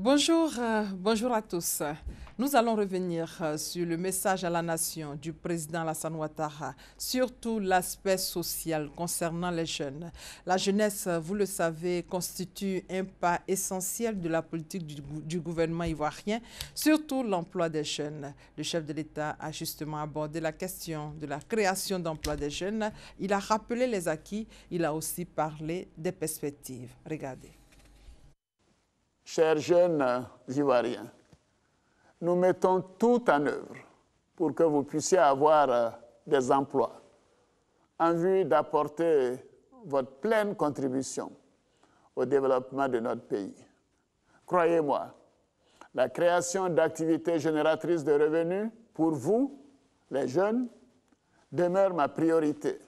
Bonjour à tous. Nous allons revenir sur le message à la nation du président Alassane Ouattara, surtout l'aspect social concernant les jeunes. La jeunesse, vous le savez, constitue un pas essentiel de la politique du gouvernement ivoirien, surtout l'emploi des jeunes. Le chef de l'État a justement abordé la question de la création d'emplois des jeunes. Il a rappelé les acquis, il a aussi parlé des perspectives. Regardez. Chers jeunes Ivoiriens, nous mettons tout en œuvre pour que vous puissiez avoir des emplois en vue d'apporter votre pleine contribution au développement de notre pays. Croyez-moi, la création d'activités génératrices de revenus pour vous, les jeunes, demeure ma priorité.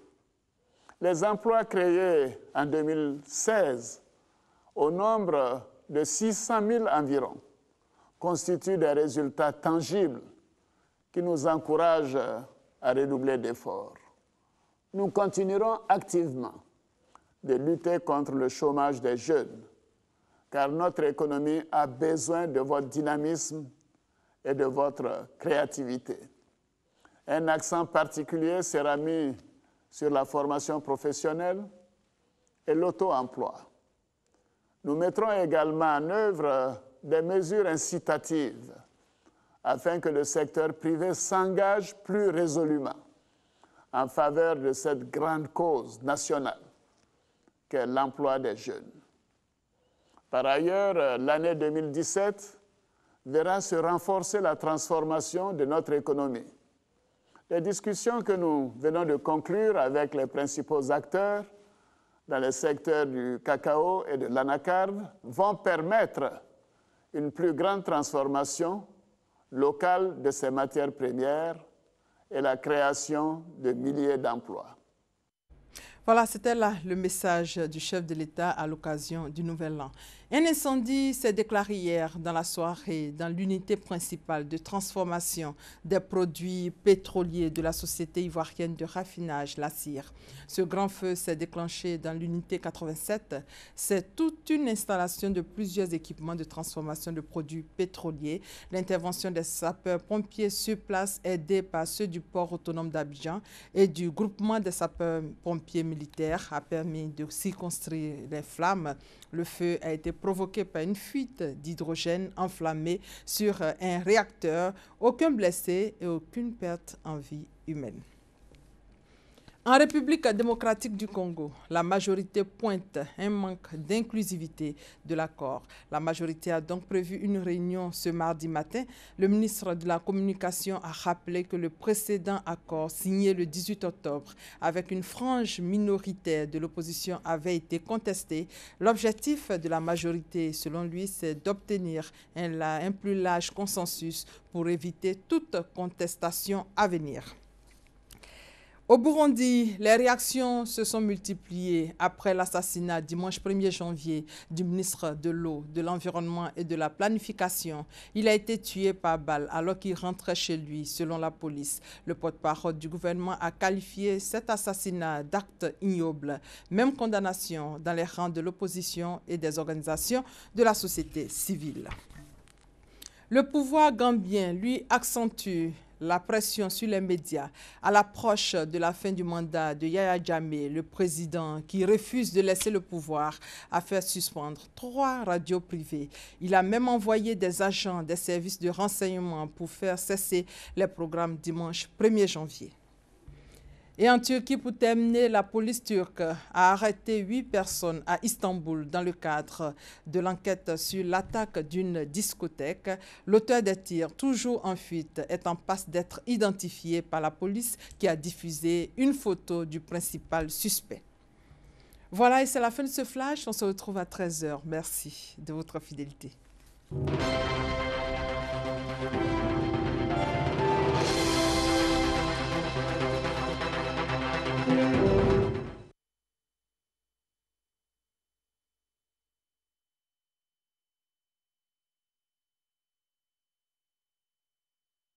Les emplois créés en 2016 au nombre de 600 000 environ constituent des résultats tangibles qui nous encouragent à redoubler d'efforts. Nous continuerons activement de lutter contre le chômage des jeunes, car notre économie a besoin de votre dynamisme et de votre créativité. Un accent particulier sera mis sur la formation professionnelle et l'auto-emploi. Nous mettrons également en œuvre des mesures incitatives afin que le secteur privé s'engage plus résolument en faveur de cette grande cause nationale qu'est l'emploi des jeunes. Par ailleurs, l'année 2017 verra se renforcer la transformation de notre économie. Les discussions que nous venons de conclure avec les principaux acteurs dans les secteurs du cacao et de l'anacarde vont permettre une plus grande transformation locale de ces matières premières et la création de milliers d'emplois. Voilà, c'était là le message du chef de l'État à l'occasion du Nouvel An. Un incendie s'est déclaré hier dans la soirée dans l'unité principale de transformation des produits pétroliers de la société ivoirienne de raffinage, la CIR. Ce grand feu s'est déclenché dans l'unité 87. C'est toute une installation de plusieurs équipements de transformation de produits pétroliers. L'intervention des sapeurs-pompiers sur place, aidés par ceux du port autonome d'Abidjan et du groupement des sapeurs-pompiers militaires, a permis de circonscrire les flammes. Le feu a été provoqué par une fuite d'hydrogène enflammé sur un réacteur. Aucun blessé et aucune perte en vie humaine. En République démocratique du Congo, la majorité pointe un manque d'inclusivité de l'accord. La majorité a donc prévu une réunion ce mardi matin. Le ministre de la Communication a rappelé que le précédent accord signé le 18 octobre avec une frange minoritaire de l'opposition avait été contesté. L'objectif de la majorité, selon lui, c'est d'obtenir un plus large consensus pour éviter toute contestation à venir. Au Burundi, les réactions se sont multipliées après l'assassinat dimanche 1er janvier du ministre de l'Eau, de l'Environnement et de la Planification. Il a été tué par balle alors qu'il rentrait chez lui, selon la police. Le porte-parole du gouvernement a qualifié cet assassinat d'acte ignoble. Même condamnation dans les rangs de l'opposition et des organisations de la société civile. Le pouvoir gambien, lui, accentue la pression sur les médias à l'approche de la fin du mandat de Yaya Jammeh, le président qui refuse de laisser le pouvoir, a fait suspendre 3 radios privées. Il a même envoyé des agents des services de renseignement pour faire cesser les programmes dimanche 1er janvier. Et en Turquie, pour terminer, la police turque a arrêté 8 personnes à Istanbul dans le cadre de l'enquête sur l'attaque d'une discothèque. L'auteur des tirs, toujours en fuite, est en passe d'être identifié par la police qui a diffusé une photo du principal suspect. Voilà, et c'est la fin de ce flash. On se retrouve à 13 h. Merci de votre fidélité.